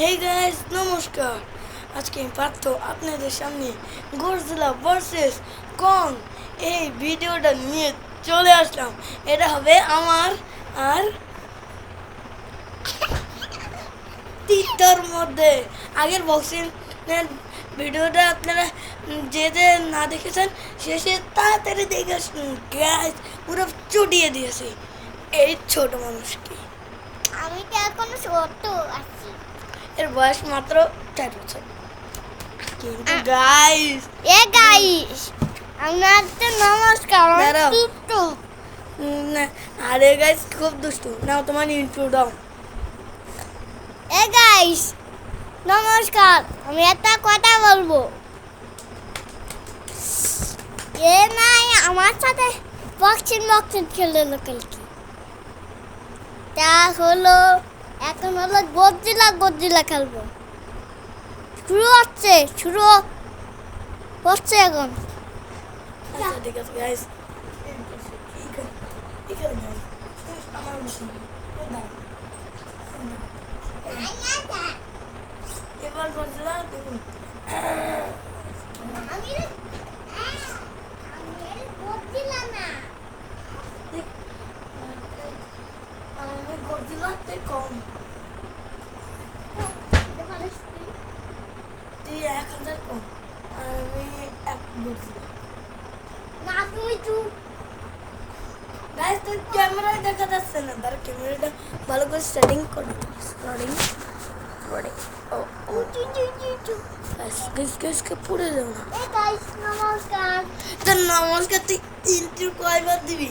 Hey guys, নমস্কার। আজকে আমি পার্থ আপনাদের সামনে গডজিলা ভার্সেস কং এই ভিডিওটা নিয়ে চলে আসলাম। এটা হবে আমার আর তিনটার মধ্যে। আগের বক্সিং ভিডিওটা আপনারা যে যে না দেখেছেন শেষে তাড়াতাড়ি দেখে আসুন। গাইস পুরো চটিয়ে দিয়েছে এই ছোট মানুষকে। আমি তো এখনো ছোট আছি। এর বয়স মাত্র 4 বছর। কিন্তু গাইস আপনাদের নমস্কার। দাঁড়াও। টুটু আরে গাইস খুব দুষ্টু। নাও তোমার ইন্ট্রো দাও। গাইস নমস্কার, আমি একটা কথা বলবো। নাই আমার সাথে বক্সিং খেললো কালকে। তা হলো এখন হলো গডজিলা খেলবো। শুরু হচ্ছে এখন। আচ্ছা ঠিক আছে গাইস। এখানে গাইস আমার মেশিন এবার গজলা দেখুন। আমি গজলাতে কম তুই 1000 কম আর আমি 1 গজলা। না তুমি চুপ। গাইস তো ক্যামেরায় দেখা যাচ্ছে না, তার ক্যামেরাটা ভালো করে সেটিং করে ও গাইসকে পুড়ে যাও না। গাইস নমস্কার। তো নমস্কার তুই ইন্ট্রো কয়বার দিবি?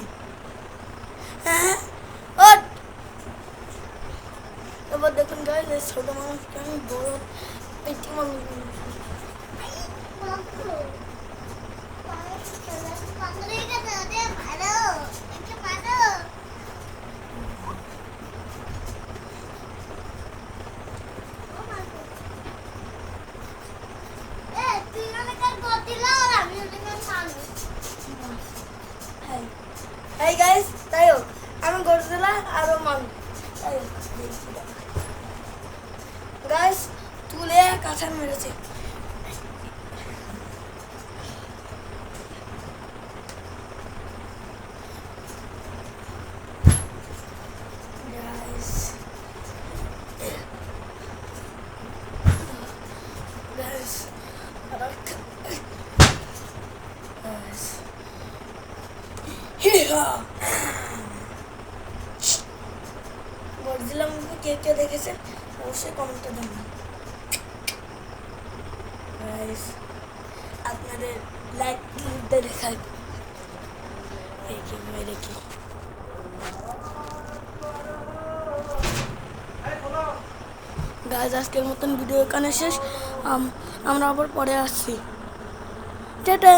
হ্যাঁ ও এবার দেখুন গাইস ছোট মানুষকে আমি বড় পেটি মানুষ Hey guys, তাই হোক আমি গডজিলা আরো মানুষ তাই হোক গাইস তুলে কাঁচা মেরেছে। গডজিলা মুভি কে দেখেছেন অবশ্যই কমেন্টে জানান গাইস। আপনাদের লাইক দিতে দেখাই মেরে কি গাইস আজকের মতন ভিডিও এখানে শেষ। আমরা আবার পরে আসছি। টাটা।